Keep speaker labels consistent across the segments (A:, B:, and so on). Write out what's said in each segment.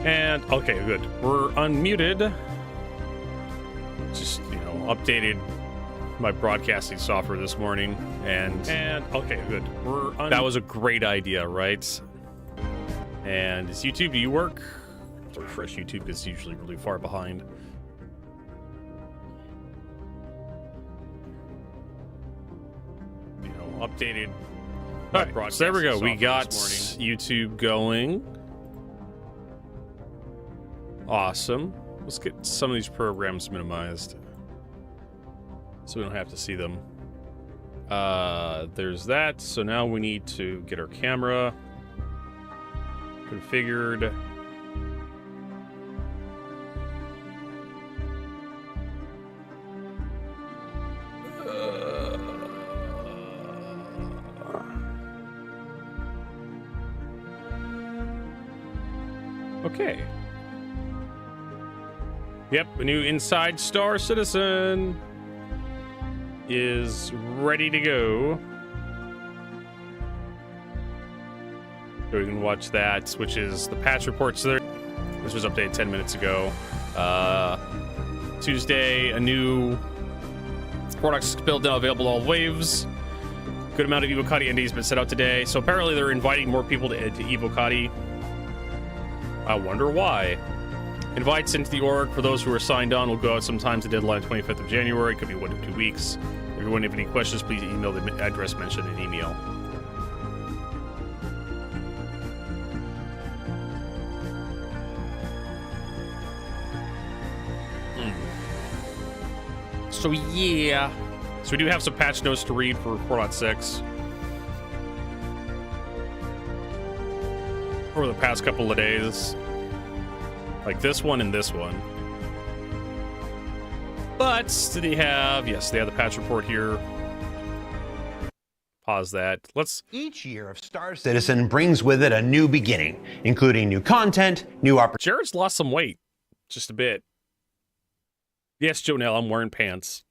A: And okay, good. We're unmuted. Just, updated my broadcasting software this morning, and okay, good. That was a great idea, right? And is YouTube, do you work? To refresh YouTube, because it's usually really far behind. Updated. All right, so there we go. We got YouTube going. Awesome. Let's get some of these programs minimized so we don't have to see them. There's that. So now we need to get our camera configured. Okay. Yep, a new Inside Star Citizen is ready to go. So we can watch that, which is the patch reports. So this was updated 10 minutes ago. Tuesday, a new products build now available all waves. Good amount of Evocati NDs been set out today. So apparently they're inviting more people to Evocati. I wonder why. Invites into the org for those who are signed on will go out sometime to deadline 25th of January. Could be 1 to 2 weeks. If you have any questions, please email the address mentioned in email. So yeah. So we do have some patch notes to read for 4.6. Over the past couple of days. Like this one and this one. But do they have... Yes, they have the patch report here. Pause that.
B: Each year of Star Citizen brings with it a new beginning, including new content, new opportunities.
A: Jared's lost some weight. Just a bit. Yes, Jonelle, I'm wearing pants.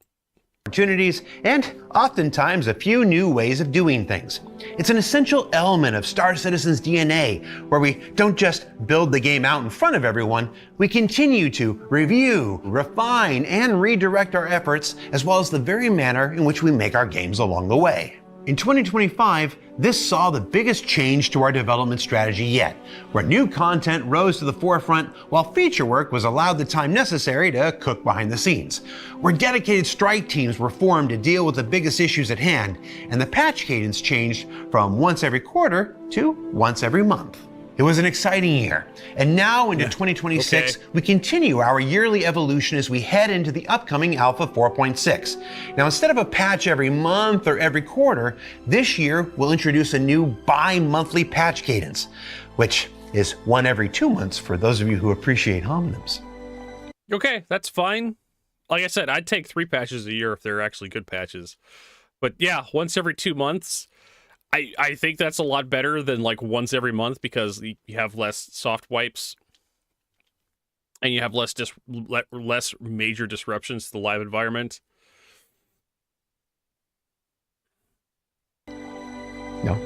B: And oftentimes a few new ways of doing things. It's an essential element of Star Citizen's DNA, where we don't just build the game out in front of everyone, we continue to review, refine, and redirect our efforts, as well as the very manner in which we make our games along the way. In 2025, this saw the biggest change to our development strategy yet, where new content rose to the forefront while feature work was allowed the time necessary to cook behind the scenes, where dedicated strike teams were formed to deal with the biggest issues at hand, and the patch cadence changed from once every quarter to once every month. It was an exciting year, and now into 2026, we continue our yearly evolution as we head into the upcoming Alpha 4.6. Now, instead of a patch every month or every quarter, this year we'll introduce a new bi-monthly patch cadence, which is 1 every 2 months for those of you who appreciate homonyms.
A: Okay, that's fine. Like I said, I'd take 3 patches a year if they're actually good patches. But yeah, once every 2 months... I think that's a lot better than like once every month, because you have less soft wipes and you have less major disruptions to the live environment.
B: No.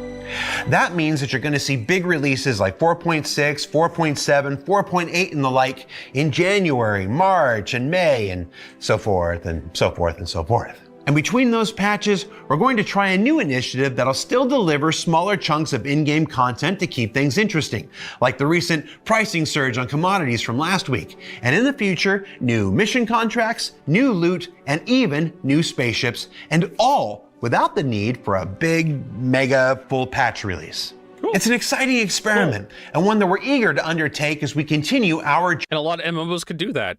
B: That means that you're going to see big releases like 4.6, 4.7, 4.8 and the like in January, March, and May, and so forth and so forth and so forth. And between those patches, we're going to try a new initiative that'll still deliver smaller chunks of in-game content to keep things interesting, like the recent pricing surge on commodities from last week. And in the future, new mission contracts, new loot, and even new spaceships, and all without the need for a big, mega, full patch release. Cool. It's an exciting experiment, and one that we're eager to undertake as we continue our...
A: And a lot of MMOs could do that.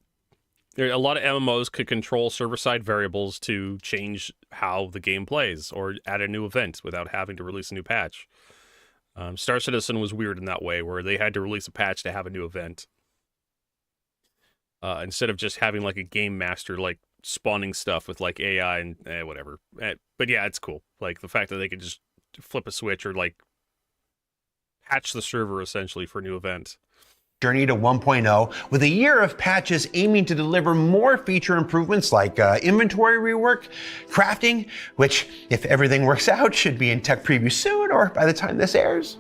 A: A lot of MMOs could control server-side variables to change how the game plays or add a new event without having to release a new patch. Star Citizen was weird in that way, where they had to release a patch to have a new event. Instead of just having like a game master like spawning stuff with like AI and whatever. But yeah, it's cool. Like the fact that they could just flip a switch or like patch the server essentially for a new event.
B: Journey to 1.0 with a year of patches aiming to deliver more feature improvements like inventory rework, crafting, which if everything works out should be in tech preview soon or by the time this airs.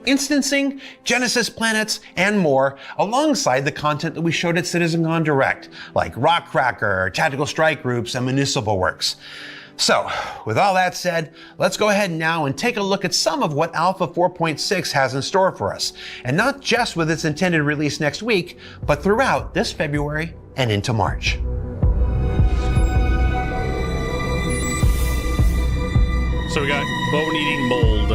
B: instancing, Genesis planets, and more, alongside the content that we showed at CitizenCon Direct, like Rock Cracker, Tactical Strike Groups, and Municipal Works. So, with all that said, let's go ahead now and take a look at some of what Alpha 4.6 has in store for us, and not just with its intended release next week, but throughout this February and into March.
A: So we got bone-eating mold.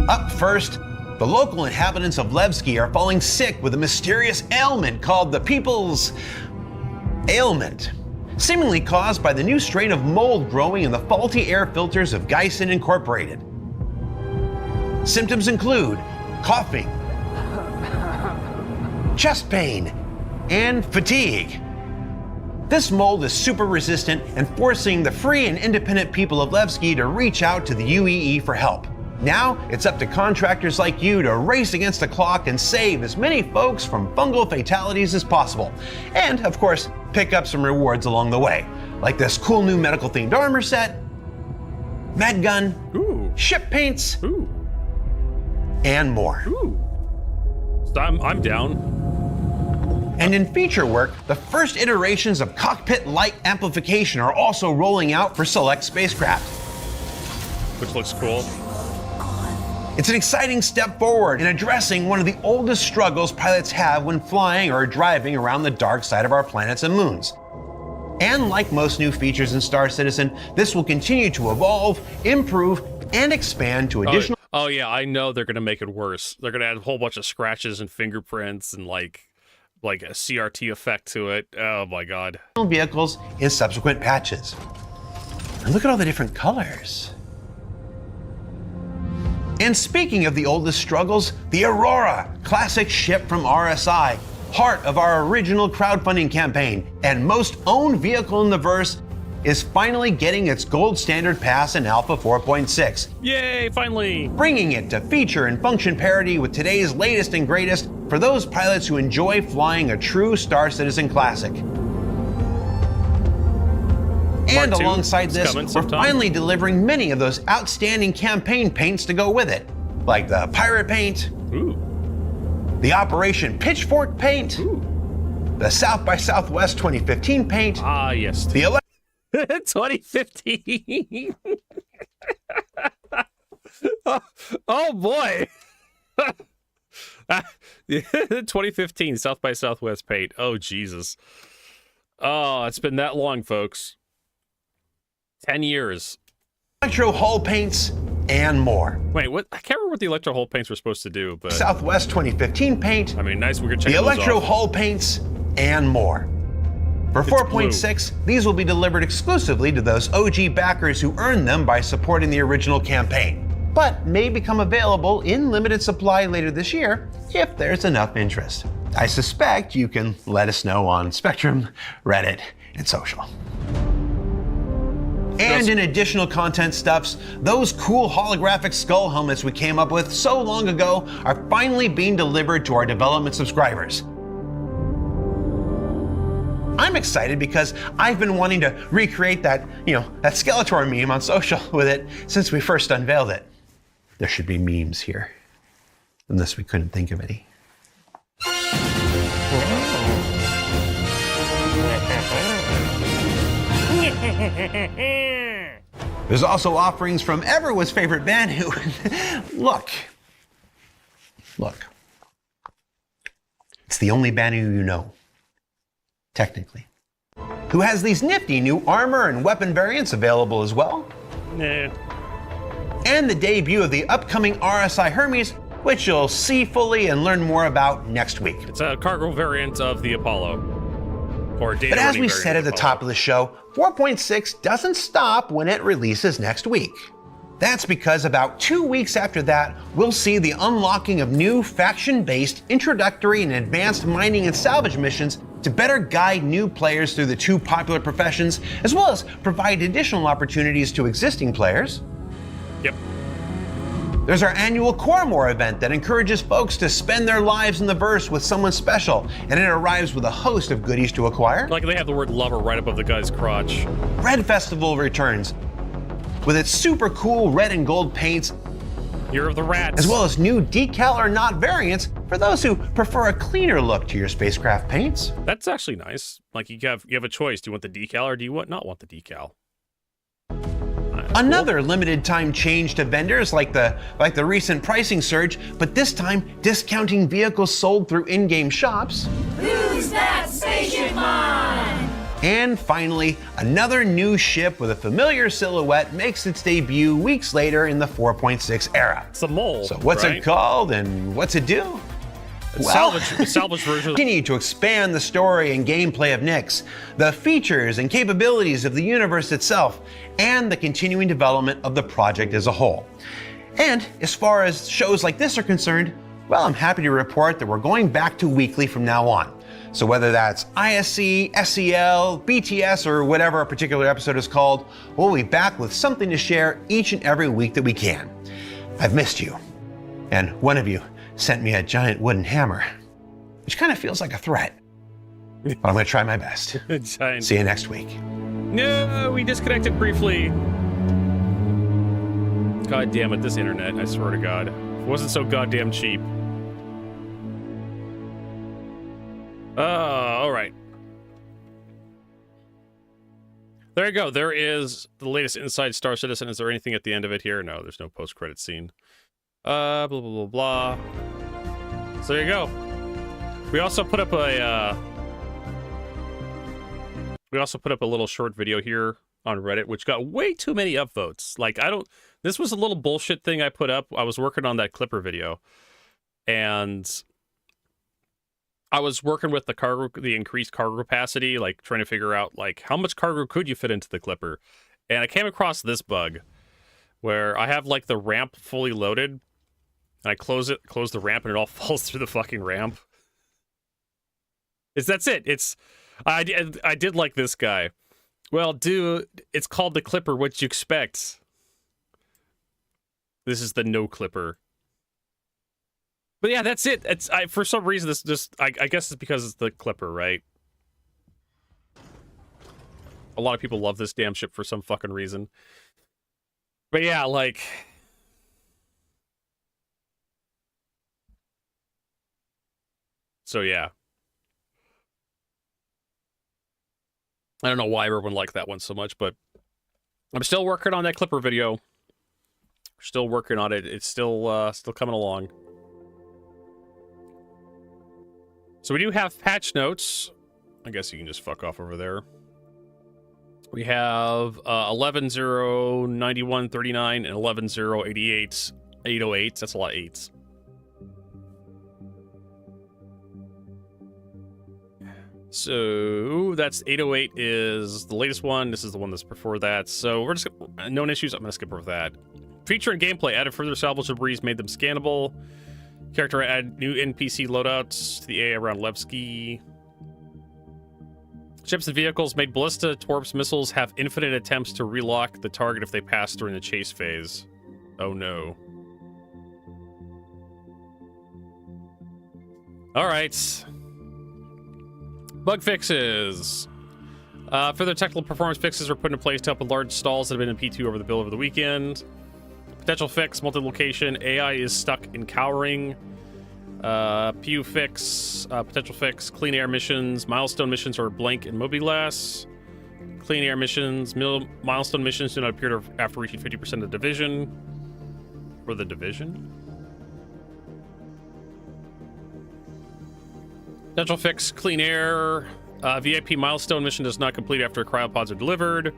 B: Up first, the local inhabitants of Bluesky are falling sick with a mysterious ailment called the People's Ailment, seemingly caused by the new strain of mold growing in the faulty air filters of Geisen Incorporated. Symptoms include coughing, chest pain, and fatigue. This mold is super resistant and forcing the free and independent people of Bluesky to reach out to the UEE for help. Now, it's up to contractors like you to race against the clock and save as many folks from fungal fatalities as possible. And, of course, pick up some rewards along the way, like this cool new medical-themed armor set, med gun, ship paints, and more.
A: So I'm down.
B: And in feature work, the first iterations of cockpit light amplification are also rolling out for select spacecraft.
A: Which looks cool.
B: It's an exciting step forward in addressing one of the oldest struggles pilots have when flying or driving around the dark side of our planets and moons. And like most new features in Star Citizen, this will continue to evolve, improve, and expand to additional...
A: Oh yeah, I know they're gonna make it worse. They're gonna add a whole bunch of scratches and fingerprints and like a CRT effect to it. Oh my god.
B: ...vehicles in subsequent patches. And look at all the different colors. And speaking of the oldest struggles, the Aurora, classic ship from RSI, heart of our original crowdfunding campaign, and most owned vehicle in the verse, is finally getting its gold standard pass in Alpha 4.6.
A: Yay, finally!
B: Bringing it to feature and function parity with today's latest and greatest for those pilots who enjoy flying a true Star Citizen classic. And alongside this, we're finally delivering many of those outstanding campaign paints to go with it, like the Pirate paint, the Operation Pitchfork paint, the South by Southwest 2015 paint,
A: yes,
B: the
A: 2015. Oh boy. 2015 South by Southwest paint. Oh Jesus. Oh, it's been that long, folks. 10 years.
B: Electro hull paints and more.
A: Wait, what? I can't remember what the electro hull paints were supposed to do, but
B: Southwest 2015 paint.
A: I mean, nice. We could check
B: the
A: those
B: electro
A: off.
B: hull paints and more. For 4.6, these will be delivered exclusively to those OG backers who earned them by supporting the original campaign, but may become available in limited supply later this year if there's enough interest. I suspect you can let us know on Spectrum, Reddit, and social. And in additional content stuffs, those cool holographic skull helmets we came up with so long ago are finally being delivered to our development subscribers. I'm excited because I've been wanting to recreate that, that Skeletor meme on social with it since we first unveiled it. There should be memes here, unless we couldn't think of any. There's also offerings from everyone's favorite band who, look. It's the only band who you know, technically, who has these nifty new armor and weapon variants available as well.
A: Nah.
B: And the debut of the upcoming RSI Hermes, which you'll see fully and learn more about next week.
A: It's a cargo variant of the Apollo. Or data
B: but as
A: running
B: we
A: variant
B: said at the top of the show, 4.6 doesn't stop when it releases next week. That's because about 2 weeks after that, we'll see the unlocking of new faction-based introductory and advanced mining and salvage missions to better guide new players through the two popular professions, as well as provide additional opportunities to existing players.
A: Yep.
B: There's our annual Coremore event that encourages folks to spend their lives in the verse with someone special, and it arrives with a host of goodies to acquire.
A: Like they have the word lover right above the guy's crotch.
B: Red Festival returns with its super cool red and gold paints,
A: Year of the Rats,
B: as well as new decal or not variants for those who prefer a cleaner look to your spacecraft paints.
A: That's actually nice. Like you have a choice. Do you want the decal or do you not want the decal?
B: Another limited time change to vendors like the recent pricing surge, but this time discounting vehicles sold through in-game shops.
C: Who's that spaceship mine?
B: And finally, another new ship with a familiar silhouette makes its debut weeks later in the 4.6 era.
A: It's a mole.
B: So what's
A: right?
B: it called and what's it do?
A: Salvage version.
B: Continue to expand the story and gameplay of Nyx, the features and capabilities of the universe itself, and the continuing development of the project as a whole. And as far as shows like this are concerned, well, I'm happy to report that we're going back to weekly from now on. So whether that's ISC, SEL, BTS, or whatever a particular episode is called, we'll be back with something to share each and every week that we can. I've missed you. And one of you sent me a giant wooden hammer, which kind of feels like a threat. But I'm going to try my best.
A: Giant.
B: See you next week.
A: No, we disconnected briefly. God damn it, this internet, I swear to God. It wasn't so goddamn cheap. All right. There you go. There is the latest Inside Star Citizen. Is there anything at the end of it here? No, there's no post-credit scene. Blah, blah, blah, blah. So there you go. We also put up a, little short video here on Reddit, which got way too many upvotes. Like, this was a little bullshit thing I put up. I was working on that Clipper video, and I was working with the increased cargo capacity, like trying to figure out like how much cargo could you fit into the Clipper. And I came across this bug where I have like the ramp fully loaded, and I close the ramp, and it all falls through the fucking ramp. That's it. I did like this guy. Well, dude, it's called the Clipper. What'd you expect? This is the no Clipper. But yeah, that's it. For some reason, I guess it's because it's the Clipper, right? A lot of people love this damn ship for some fucking reason. But yeah, like, so yeah. I don't know why everyone liked that one so much, but I'm still working on that Clipper video. Still working on it. It's still coming along. So we do have patch notes. I guess you can just fuck off over there. We have 11.0.91.39 and 11.0.88 808. That's a lot of 8s. So that's 808 is the latest one. This is the one that's before that. So we're just known issues. I'm gonna skip over that. Feature and gameplay added further salvage debris, made them scannable. Character add new NPC loadouts to the AI around Bluesky. Ships and vehicles made ballista, torps, missiles have infinite attempts to relock the target if they pass during the chase phase. Oh no. Alright. Bug fixes. Further technical performance fixes were put into place to help with large stalls that have been in P2 over the build over the weekend. Potential fix, multi-location, AI is stuck in cowering. PU fix, potential fix, clean air missions, milestone missions are blank and mobiless. Clean air missions, milestone missions do not appear to after reaching 50% of the division. Or the division? Potential fix, clean air, VIP milestone mission does not complete after cryopods are delivered.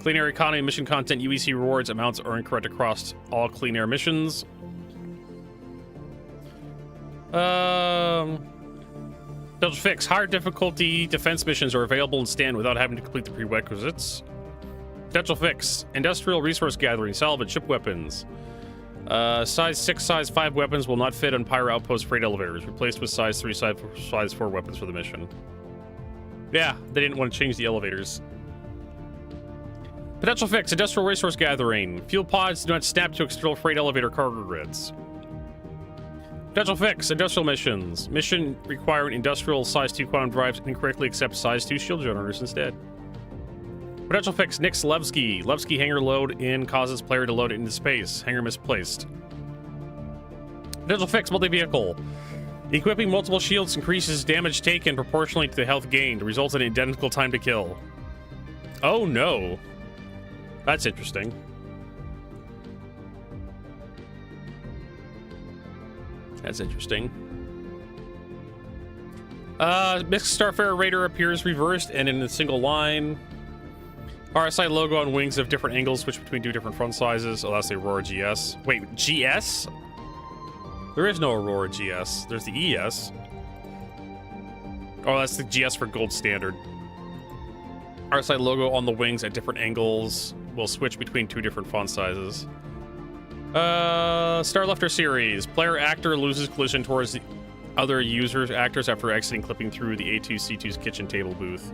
A: Clean Air Economy mission content UEC rewards amounts are incorrect across all Clean Air missions. Potential fix. Higher difficulty defense missions are available in stand without having to complete the prerequisites. Potential fix. Industrial resource gathering, salvage, ship weapons. Size 6, size 5 weapons will not fit on Pyro Outpost freight elevators. Replaced with size 3, size 4 weapons for the mission. Yeah, they didn't want to change the elevators. Potential fix, industrial resource gathering. Fuel pods do not snap to external freight elevator cargo grids. Potential fix, industrial missions. Mission requiring industrial size 2 quantum drives incorrectly accept size 2 shield generators instead. Potential fix, Nix Levsky. Levsky hangar load in causes player to load it into space. Hangar misplaced. Potential fix, multi-vehicle. Equipping multiple shields increases damage taken proportionally to the health gained, results in identical time to kill. Oh no. That's interesting. That's interesting. Mixed Starfarer Raider appears reversed and in a single line. RSI logo on wings of different angles, switch between 2 different front sizes. Oh, that's the Aurora GS. Wait, GS? There is no Aurora GS. There's the ES. Oh, that's the GS for gold standard. RSI logo on the wings at different angles will switch between 2 different font sizes. Starlifter series. Player actor loses collision towards the other users' actors after exiting, clipping through the A2C2's kitchen table booth.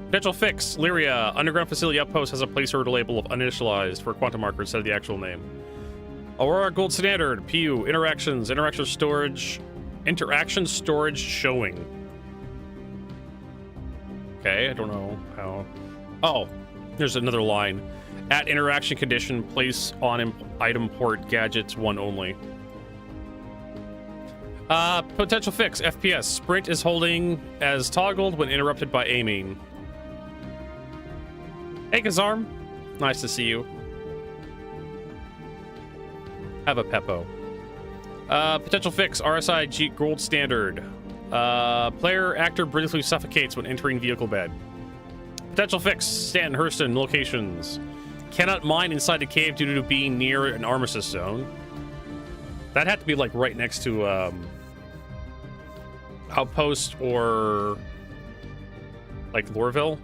A: Potential fix. Lyria. Underground facility outpost has a placeholder label of uninitialized for a quantum marker instead of the actual name. Aurora Gold Standard. PU. Interactions. Interaction storage showing. Okay, I don't know how. Oh, there's another line. At interaction condition, place on item port gadgets 1 only. Potential fix. FPS. Sprint is holding as toggled when interrupted by aiming. Hey, Kazarm. Nice to see you. Have a Peppo. Potential fix. RSI G Gold Standard. Player actor briefly suffocates when entering vehicle bed. Potential fix. Stanton, Hurston, locations. Cannot mine inside the cave due to being near an armistice zone. That had to be like right next to outpost or like Lorville.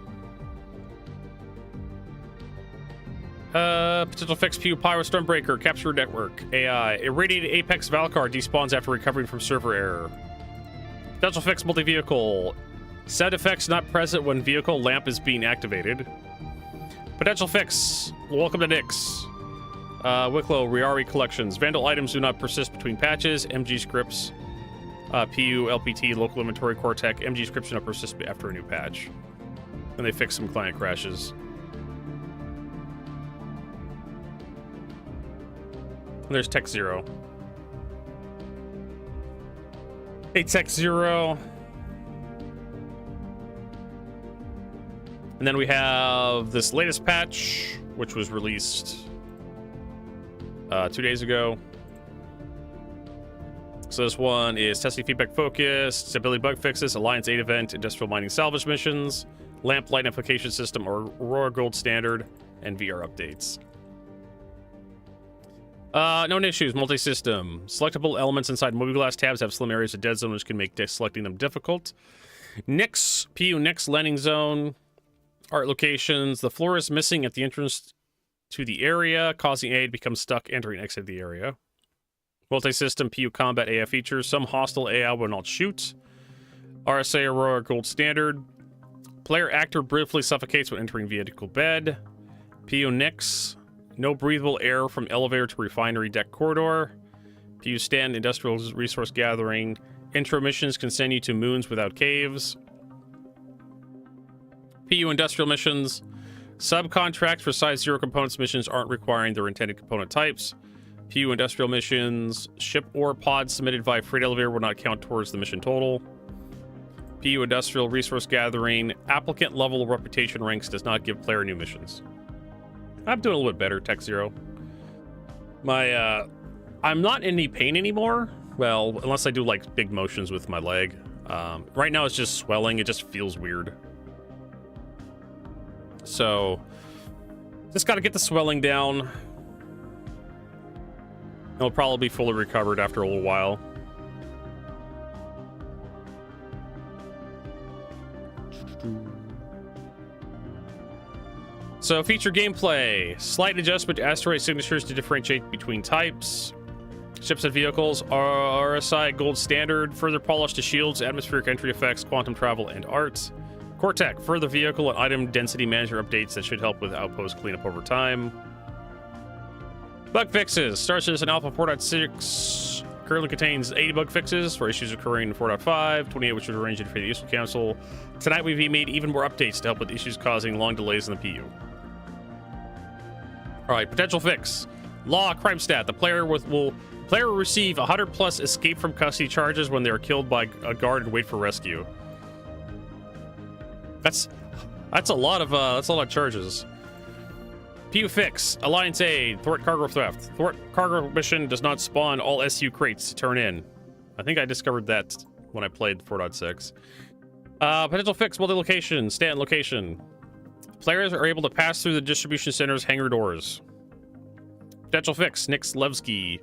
A: Potential fix. Pew Pyro Stormbreaker. Capture network. AI. Irradiated Apex Valkar despawns after recovering from server error. Potential fix. Multi-vehicle. Sound effects not present when vehicle lamp is being activated. Potential fix. Welcome to Nix. Wicklow, Riari collections. Vandal items do not persist between patches. MG scripts. PU, LPT, local inventory, Cortec. MG scripts do not persist after a new patch. And they fix some client crashes. And there's Tech Zero. Hey, Tech Zero. And then we have this latest patch, which was released 2 days ago. So this one is testing feedback focused, stability bug fixes, Alliance 8 event, industrial mining salvage missions, lamp light application system, Aurora Gold Standard, and VR updates. Known issues, multi-system. Selectable elements inside mobiGlass tabs have slim areas of dead zone, which can make selecting them difficult. Nix, PU Nix landing zone. Art locations. The floor is missing at the entrance to the area, causing A to become stuck entering and exit the area. Multi-system PU combat AI features. Some hostile AI will not shoot. RSA Aurora Gold Standard. Player actor briefly suffocates when entering vehicle bed. PU Nix. No breathable air from elevator to refinery deck corridor. PU stand industrial resource gathering. Intro missions can send you to moons without caves. PU industrial missions. Subcontracts for size 0 components missions aren't requiring their intended component types. PU industrial missions. Ship or pod submitted via freight elevator will not count towards the mission total. PU industrial resource gathering. Applicant level reputation ranks does not give player new missions. I'm doing a little bit better, Tech Zero. I'm not in any pain anymore. Well, unless I do like big motions with my leg. Right now it's just swelling. It just feels weird. So, just got to get the swelling down. It'll probably be fully recovered after a little while. So, feature gameplay. Slight adjustment to asteroid signatures to differentiate between types. Ships and vehicles. RSI Gold Standard. Further polish to shields, atmospheric entry effects, quantum travel, and art. Cortec, further vehicle and item density manager updates that should help with outpost cleanup over time. Bug fixes. Star Citizen Alpha 4.6 currently contains 80 bug fixes for issues occurring in 4.5, 28 which was arranged for the Useful Council. Tonight we've made even more updates to help with issues causing long delays in the PU. Alright, potential fix. Law crime stat. The player will receive 100 plus escape from custody charges when they are killed by a guard and wait for rescue. That's a lot of charges. PU fix. Alliance aid. Thwart cargo theft. Thwart cargo mission does not spawn all SU crates to turn in. I think I discovered that when I played 4.6. Potential fix. Multi-location. Stand location. Players are able to pass through the distribution center's hangar doors. Potential fix. Nick Levsky.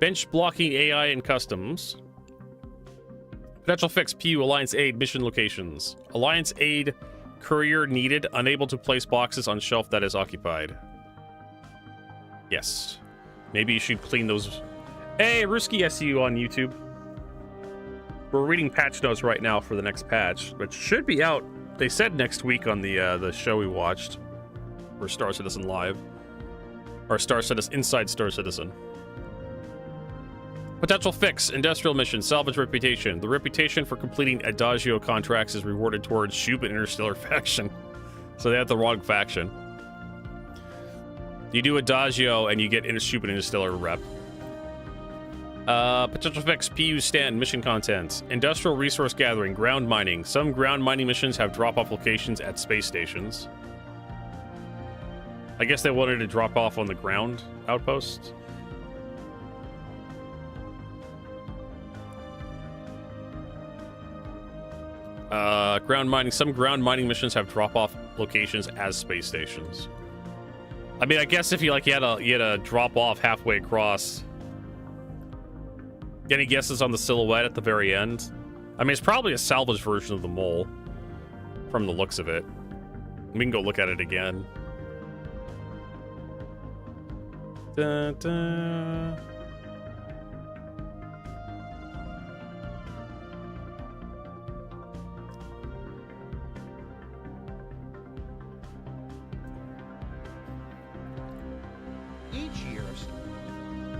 A: Bench blocking AI and customs. Potential fix. PU Alliance aid mission locations. Alliance aid courier needed, unable to place boxes on shelf that is occupied. Yes. Maybe you should clean those. Hey, Bluesky, I see you on YouTube. We're reading patch notes right now for the next patch, which should be out. They said next week on the show we watched for Star Citizen Live. Or Star Citizen Inside Star Citizen. Potential fix. Industrial mission. Salvage reputation. The reputation for completing Adagio contracts is rewarded towards Shub and Interstellar faction. So they have the wrong faction. You do Adagio and you get Shub and Interstellar rep. Potential fix. PU stand. Mission content. Industrial resource gathering. Ground mining. Some ground mining missions have drop-off locations at space stations. I guess they wanted to drop off on the ground outpost. Ground mining. Some ground mining missions have drop-off locations as space stations. I mean, I guess if you had a drop-off halfway across. Any guesses on the silhouette at the very end? I mean, it's probably a salvage version of the mole, from the looks of it. We can go look at it again. Dun, dun.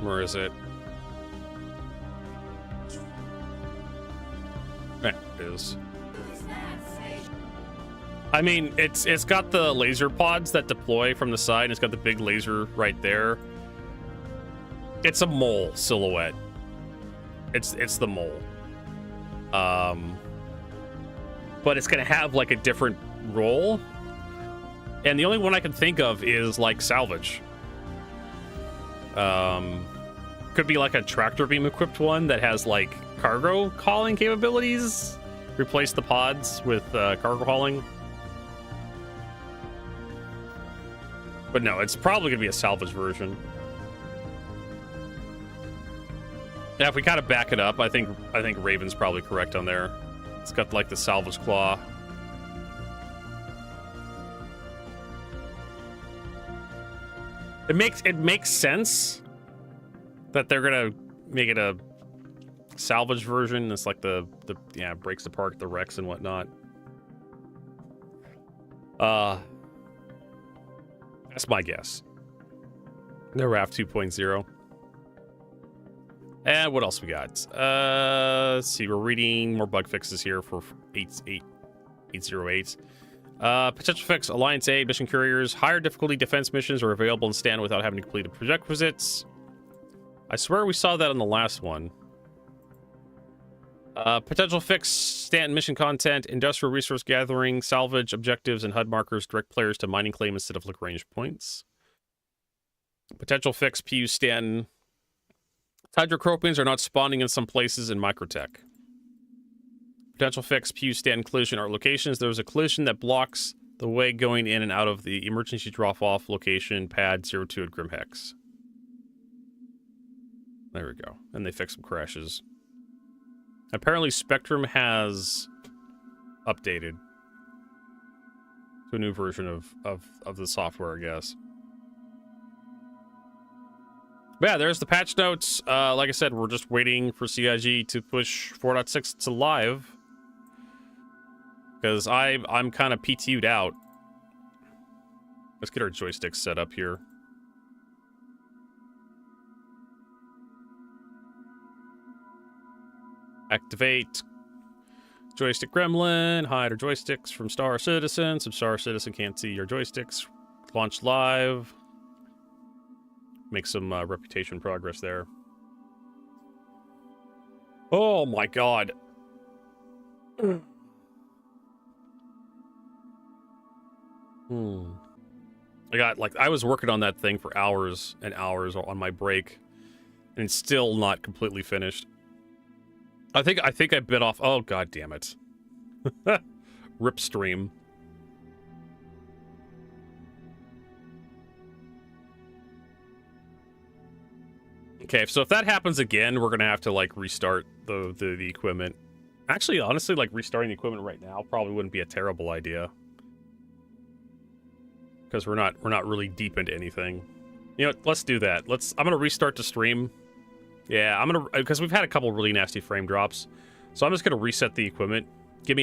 A: Where is it? There it is. I mean, it's got the laser pods that deploy from the side, and it's got the big laser right there. It's a mole silhouette. It's the mole. But it's gonna have like a different role. And the only one I can think of is like salvage. Could be like a tractor beam equipped one that has like cargo hauling capabilities. Replace the pods with cargo hauling. But no, it's probably gonna be a salvage version. Yeah, if we kind of back it up, I think Raven's probably correct on there. It's got like the salvage claw. It makes sense that they're gonna make it a salvage version. It's like the breaks apart the wrecks and whatnot. That's my guess. No RAF 2.0. And what else we got? Let's see. We're reading more bug fixes here for 808. Potential fix. Alliance aid. Mission couriers. Higher difficulty defense missions are available in stand without having to complete the prerequisites. I swear we saw that on the last one. Potential fix. Stand mission content. Industrial resource gathering. Salvage objectives and HUD markers direct players to mining claim instead of Lagrange points. Potential fix. PU stand. Hydrocropians are not spawning in some places in Microtech. Potential fix. PU stand collision art locations. There's a collision that blocks the way going in and out of the emergency drop-off location pad 02 at Grim Hex. There we go. And they fix some crashes. Apparently Spectrum has updated to a new version of the software, I guess. But yeah, there's the patch notes. Like I said, we're just waiting for CIG to push 4.6 to live. Because I'm kind of PTU'd out. Let's get our joysticks set up here. Activate joystick gremlin. Hide our joysticks from Star Citizen. So Star Citizen can't see your joysticks. Launch live. Make some reputation progress there. Oh my god. I was working on that thing for hours and hours on my break, and it's still not completely finished. I think I bit off. Oh god damn it! Rip stream. Okay, so if that happens again, we're gonna have to like restart the equipment. Actually, honestly, like restarting the equipment right now probably wouldn't be a terrible idea. Because we're not really deep into anything. You know, let's do that. I'm gonna restart the stream. Yeah, because we've had a couple really nasty frame drops. So I'm just gonna reset the equipment